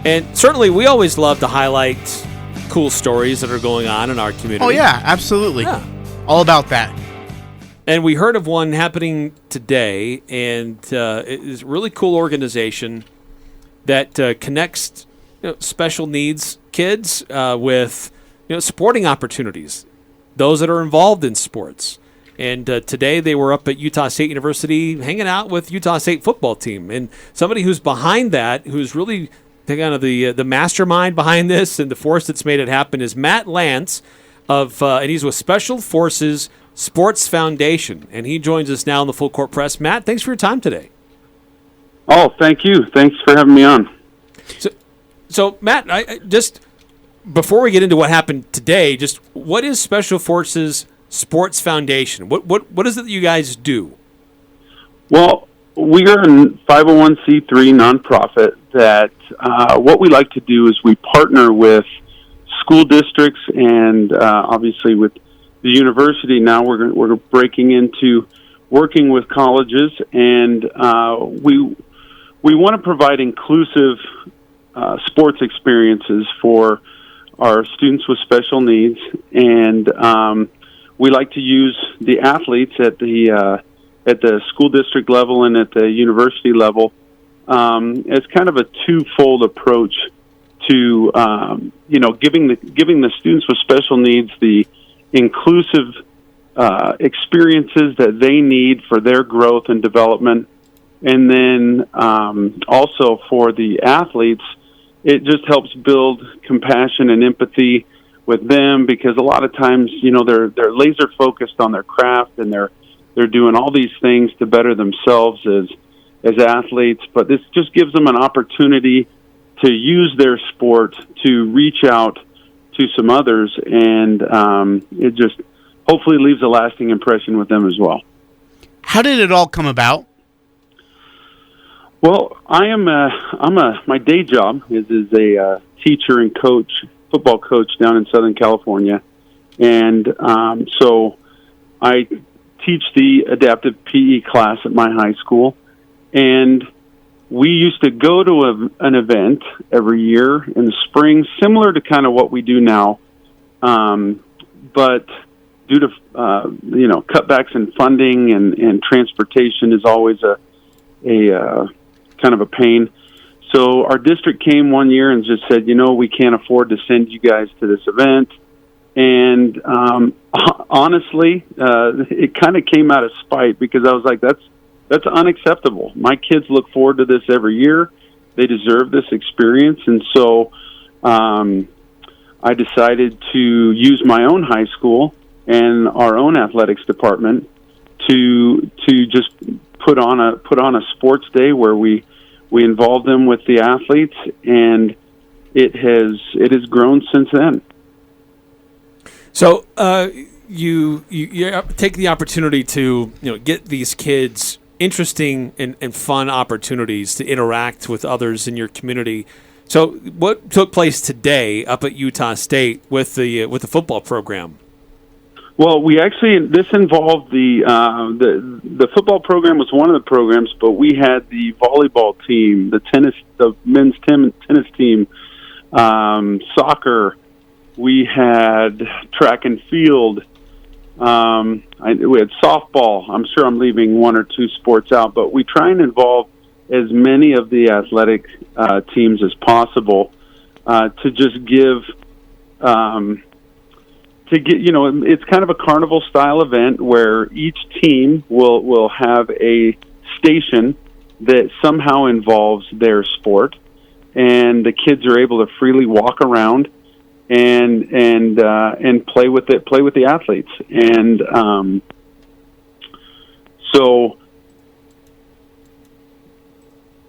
And certainly we always love to highlight cool stories that are going on in our community. Oh, yeah, absolutely. Yeah. All about that. And we heard of one happening today, and it is a really cool organization that connects special needs kids with sporting opportunities, those that are involved in sports. And today they were up at Utah State University hanging out with Utah State football team. And somebody who's behind that, who's really kind of the mastermind behind this and the force that's made it happen, is Matt Lance and he's with Special Forces Sports Foundation. And he joins us now in the Full Court Press. Matt, thanks for your time today. Oh, thank you. Thanks for having me on. So Matt, I just before we get into what happened today, just what is Special Forces Sports Foundation? What is it that you guys do? Well, we are a 501c3 nonprofit that what we like to do is we partner with school districts and obviously with the university. Now we're breaking into working with colleges, and we want to provide inclusive sports experiences for our students with special needs, and we like to use the athletes at the school district level and at the university level as kind of a twofold approach to giving the students with special needs the inclusive experiences that they need for their growth and development, and then also for the athletes, it just helps build compassion and empathy with them, because a lot of times, they're laser focused on their craft, and they're doing all these things to better themselves as athletes, but this just gives them an opportunity to use their sport to reach out to some others, and it just hopefully leaves a lasting impression with them as well. How did it all come about? Well, my day job is a teacher and coach, football coach down in Southern California, and so I teach the adaptive PE class at my high school, and we used to go to an event every year in the spring, similar to kind of what we do now, but due to cutbacks in funding and transportation is always a kind of a pain. So our district came one year and just said, we can't afford to send you guys to this event. And honestly, it kind of came out of spite, because I was like, that's unacceptable. My kids look forward to this every year. They deserve this experience. And so I decided to use my own high school and our own athletics department to just put on a sports day where we involve them with the athletes, and it has grown since then. So you take the opportunity to get these kids interesting and fun opportunities to interact with others in your community. So what took place today up at Utah State with the football program? Well, this involved the football program was one of the programs, but we had the volleyball team, the men's tennis team, soccer. We had track and field. We had softball. I'm sure I'm leaving one or two sports out, but we try and involve as many of the athletic teams as possible to just give. It's kind of a carnival style event where each team will have a station that somehow involves their sport, and the kids are able to freely walk around and play with the athletes. And so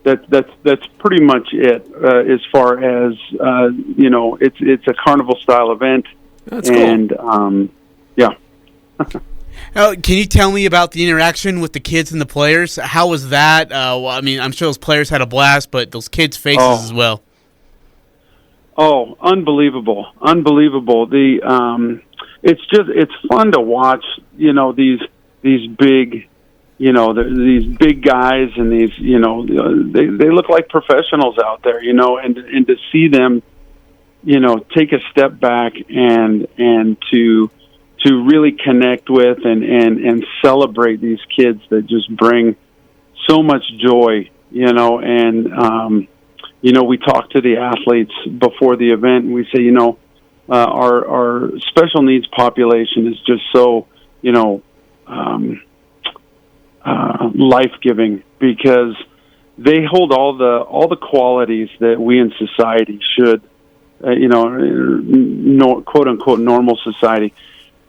that's pretty much it as far as it's a carnival style event. That's cool. And yeah. Can you tell me about the interaction with the kids and the players? How was that? I'm sure those players had a blast, but those kids' faces as well. Oh, unbelievable. It's fun to watch, these big these big guys and these, they look like professionals out there, and to see them, take a step back and to really connect with and celebrate these kids that just bring so much joy, and we talk to the athletes before the event, and we say, our special needs population is just so, life-giving, because they hold all the qualities that we in society should, quote unquote normal society,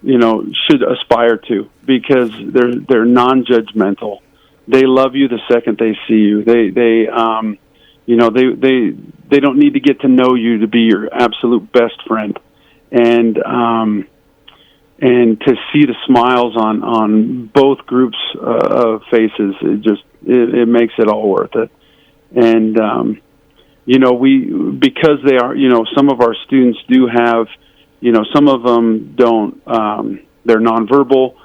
should aspire to, because they're non-judgmental. They love you the second they see you. They don't need to get to know you to be your absolute best friend. And to see the smiles on both groups of faces, it makes it all worth it. And because they are, some of our students do have, some of them don't, they're nonverbal.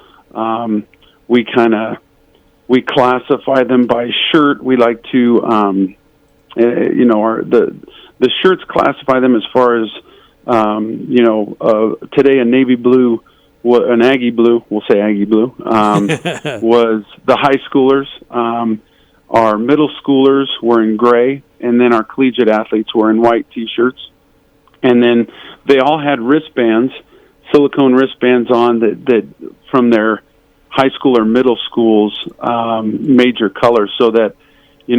We classify them by shirt. We like to, the shirts classify them as far as, today a navy blue, an Aggie blue, we'll say Aggie blue, was the high schoolers. Our middle schoolers were in gray, and then our collegiate athletes were in white T-shirts. And then they all had wristbands, silicone wristbands on that from their high school or middle school's major colors, so that you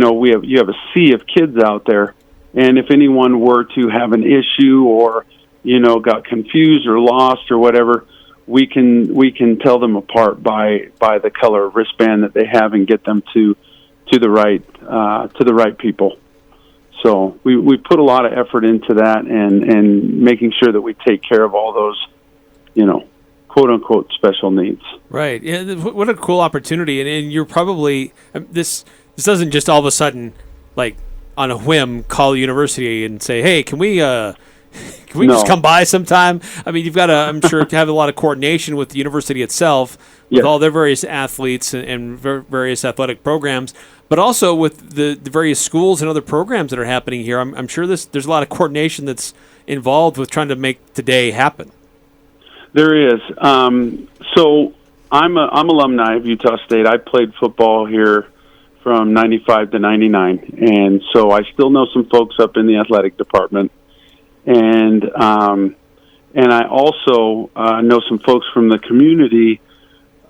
have a sea of kids out there, and if anyone were to have an issue or got confused or lost or whatever, we can tell them apart by the color of wristband that they have and get them to the right people. So we put a lot of effort into that and making sure that we take care of all those, quote unquote special needs. Right. Yeah. What a cool opportunity. And you're probably, this doesn't just all of a sudden, like on a whim, call the university and say, hey, can we just come by sometime? I mean, you've got to, I'm sure, have a lot of coordination with the university itself, with all their various athletes and various athletic programs, but also with the various schools and other programs that are happening here. I'm sure there's a lot of coordination that's involved with trying to make today happen. There is. So I'm alumni of Utah State. I played football here from 95 to 99, and so I still know some folks up in the athletic department. And I also know some folks from the community.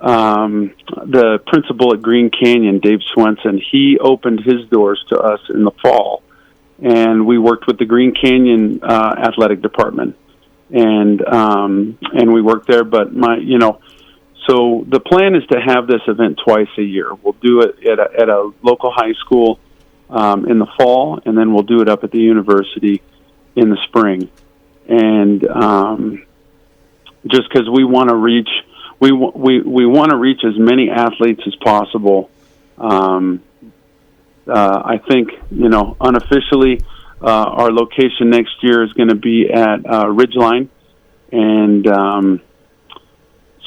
The principal at Green Canyon, Dave Swenson, he opened his doors to us in the fall, and we worked with the Green Canyon athletic department, and we worked there. But so the plan is to have this event twice a year. We'll do it at a local high school in the fall, and then we'll do it up at the university in the spring. And just because we want to reach, we want to reach as many athletes as possible. I think unofficially our location next year is going to be at Ridgeline, and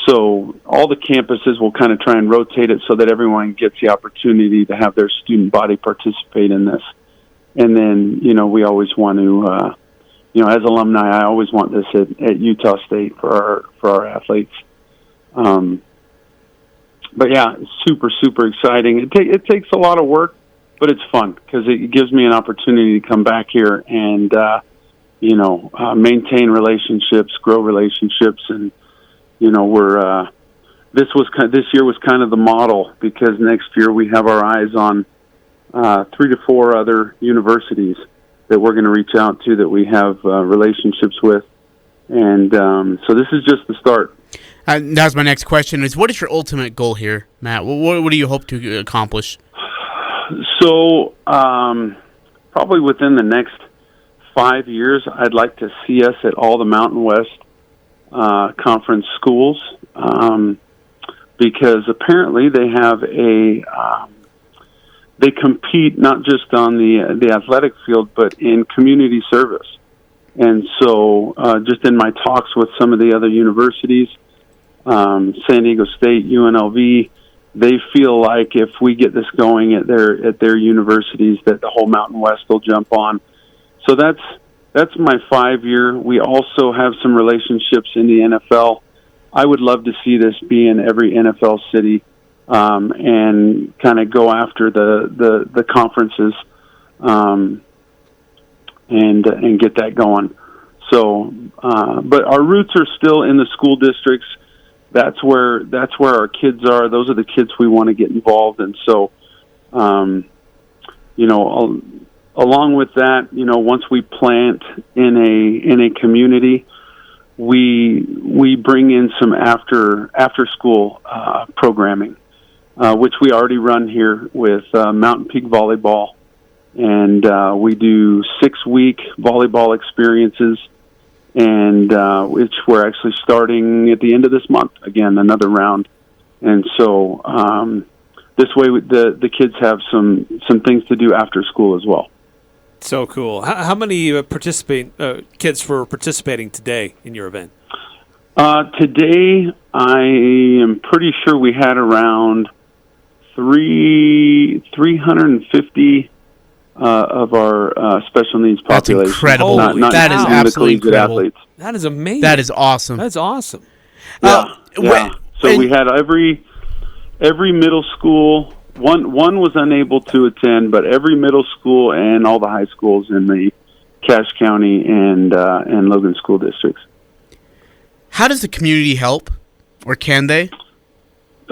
so all the campuses will kind of try and rotate it so that everyone gets the opportunity to have their student body participate in this. And then, we always want to, as alumni, I always want this at Utah State for our athletes. But yeah, it's super, super exciting. It takes a lot of work, but it's fun because it gives me an opportunity to come back here and, maintain relationships, grow relationships. And, this year was kind of the model, because next year we have our eyes on 3 to 4 other universities that we're going to reach out to, that we have relationships with. And so this is just the start. That was my next question, is what is your ultimate goal here, Matt? What do you hope to accomplish? So probably within the next 5 years, I'd like to see us at all the Mountain West Conference schools, because apparently they have they compete not just on the athletic field, but in community service. And so just in my talks with some of the other universities, San Diego State, UNLV, they feel like if we get this going at their universities, that the whole Mountain West will jump on. So that's my 5-year. We also have some relationships in the NFL. I would love to see this be in every NFL city, and kind of go after the conferences, and get that going. So, but our roots are still in the school districts. That's where our kids are. Those are the kids we want to get involved in. So, along with that, once we plant in a community, we bring in some after school programming, which we already run here with Mountain Peak Volleyball, and we do 6-week volleyball experiences, and which we're actually starting at the end of this month. Again, another round, and so this way the kids have some things to do after school as well. So cool. How many kids were participating today in your event? Today, I am pretty sure we had around 350 of our special needs population. That's incredible. That is absolutely incredible. Athletes. That is amazing. That is awesome. That's awesome. Yeah. So we had every middle school. One was unable to attend, but every middle school and all the high schools in the Cache County and Logan school districts. How does the community help, or can they?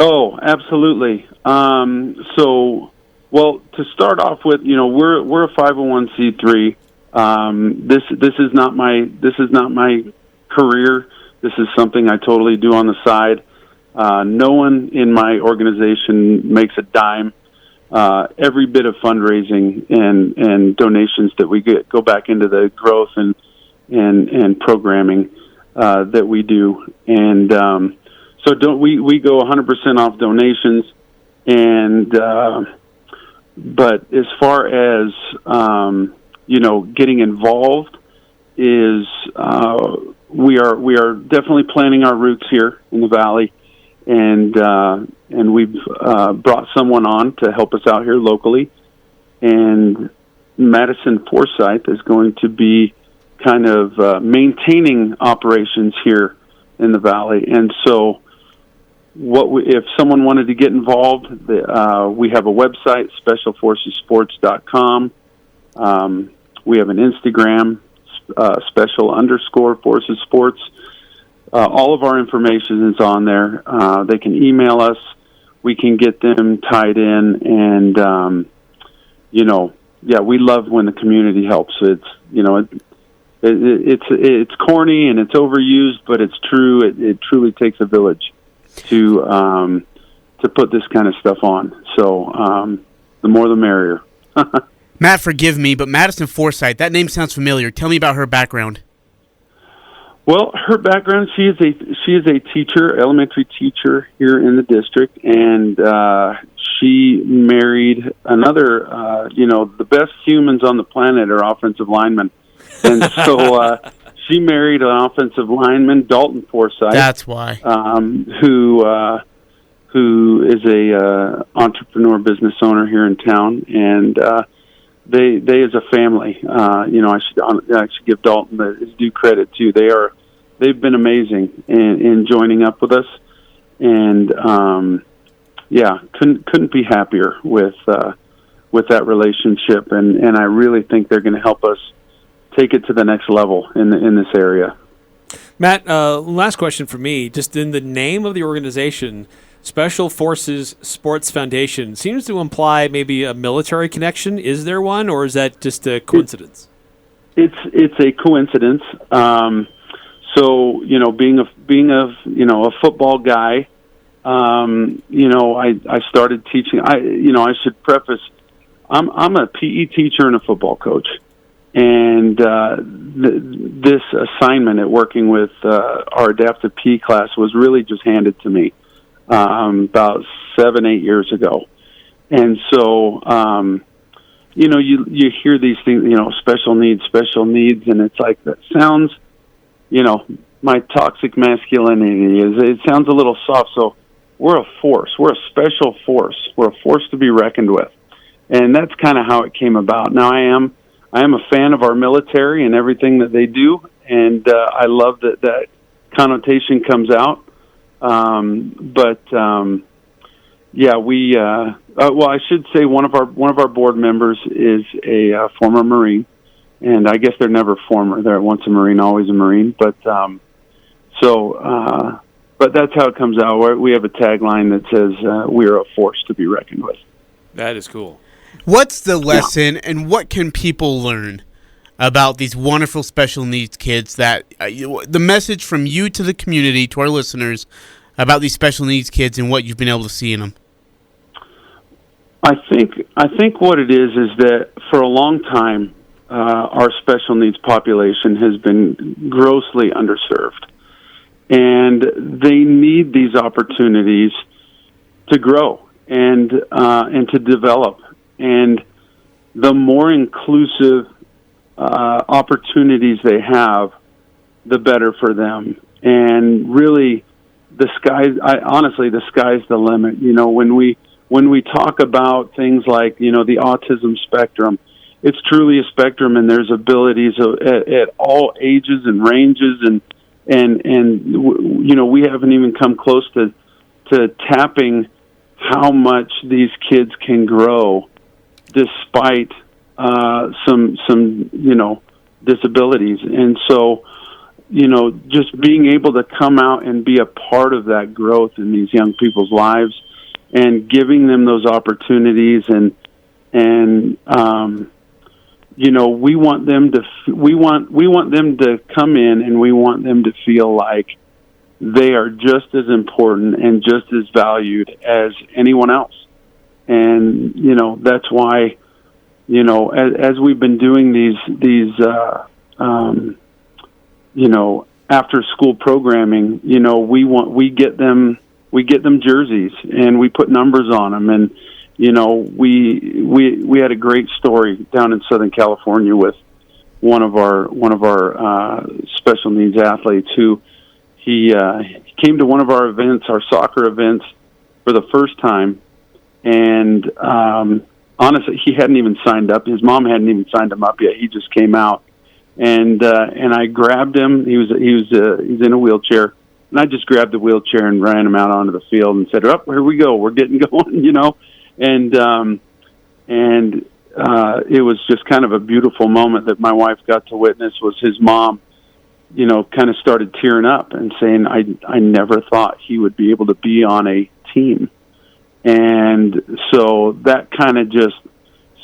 Oh, absolutely. Well, to start off with, we're a 501c3. This is not my career. This is something I totally do on the side. No one in my organization makes a dime. Every bit of fundraising and donations that we get go back into the growth and programming that we do. And so we go 100% off donations. And but as far as getting involved is we are definitely planting our roots here in the Valley. And we've brought someone on to help us out here locally. And Madison Forsyth is going to be kind of maintaining operations here in the Valley. And so if someone wanted to get involved, we have a website, specialforcesports.com. We have an Instagram, special_forces sports. All of our information is on there. They can email us. We can get them tied in, and we love when the community helps. It's it's corny and it's overused, but it's true. It truly takes a village to put this kind of stuff on. So the more the merrier. Matt, forgive me, but Madison Forsyth, that name sounds familiar. Tell me about her background. Well, her background, she is a teacher, elementary teacher here in the district, and she married another, the best humans on the planet are offensive linemen. And so she married an offensive lineman, Dalton Forsyth. That's why. Who is a entrepreneur business owner here in town, and they as a family, I should give Dalton his due credit too. They've been amazing in joining up with us, and couldn't be happier with that relationship, and I really think they're going to help us take it to the next level in this area. Matt, last question for me. Just in the name of the organization, Special Forces Sports Foundation seems to imply maybe a military connection. Is there one, or is that just a coincidence? It's a coincidence. So being a football guy, I started teaching. I should preface, I'm a PE teacher and a football coach, and this assignment at working with our adaptive PE class was really just handed to me about 7-8 years ago. And so you hear these things, special needs, and it's like, that sounds, my toxic masculinity it sounds a little soft. So we're a force. We're a special force. We're a force to be reckoned with. And that's kind of how it came about. Now, I am a fan of our military and everything that they do, and I love that connotation comes out. Yeah, we. Well, I should say one of our board members is a former Marine, and I guess they're never former. They're once a Marine, always a Marine. But that's how it comes out. We have a tagline that says "We're a force to be reckoned with." That is cool. What's the lesson, and what can people learn about these wonderful special needs kids? That the message from you to the community, to our listeners, about these special needs kids and what you've been able to see in them. I think what it is that for a long time, our special needs population has been grossly underserved, and they need these opportunities to grow and to develop. And the more inclusive opportunities they have, the better for them. And really, the sky's the limit. You know, when we talk about things like, you know, the autism spectrum, it's truly a spectrum, and there's abilities at all ages and ranges, and you know, we haven't even come close to tapping how much these kids can grow despite some you know, disabilities. And so, you know, just being able to come out and be a part of that growth in these young people's lives and giving them those opportunities, and you know, we want them to come in, and we want them to feel like they are just as important and just as valued as anyone else. And, you know, that's why, you know, as we've been doing these you know, after school programming, you know, we get them jerseys, and we put numbers on them. And, you know, we had a great story down in Southern California with one of our special needs athletes who he came to one of our events, our soccer events, for the first time. And honestly, he hadn't even signed up. His mom hadn't even signed him up yet. He just came out, and I grabbed him. He's in a wheelchair, and I just grabbed the wheelchair and ran him out onto the field and said, "Up, here we go. We're getting going," you know. And it was just kind of a beautiful moment that my wife got to witness. Was his mom, you know, kind of started tearing up and saying, "I never thought he would be able to be on a team." And so that kind of just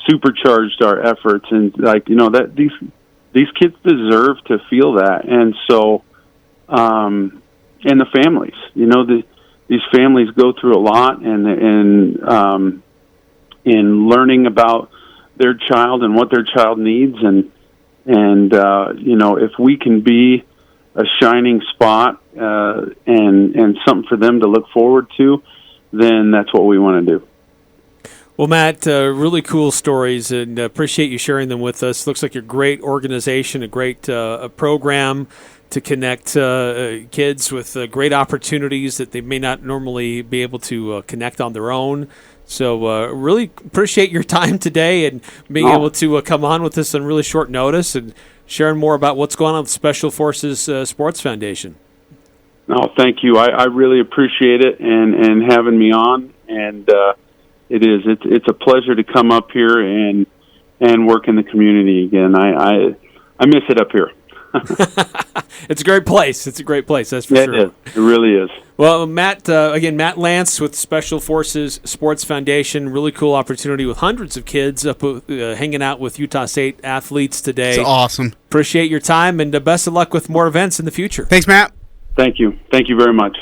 supercharged our efforts, and, like, you know, that these kids deserve to feel that. And so, and the families, you know, these families go through a lot, and in learning about their child and what their child needs, and you know, if we can be a shining spot and something for them to look forward to, then that's what we want to do. Well, Matt, really cool stories, and appreciate you sharing them with us. Looks like you're a great organization, a great a program to connect kids with great opportunities that they may not normally be able to connect on their own. So really appreciate your time today and being able to come on with us on really short notice and sharing more about what's going on with Special Forces Sports Foundation. No, thank you. I really appreciate it and having me on. And it's a pleasure to come up here and work in the community again. I miss it up here. It's a great place. It's a great place, that's for sure. It is. It really is. Well, Matt, again, Matt Lance with Special Forces Sports Foundation. Really cool opportunity with hundreds of kids up hanging out with Utah State athletes today. It's awesome. Appreciate your time, and best of luck with more events in the future. Thanks, Matt. Thank you. Thank you very much.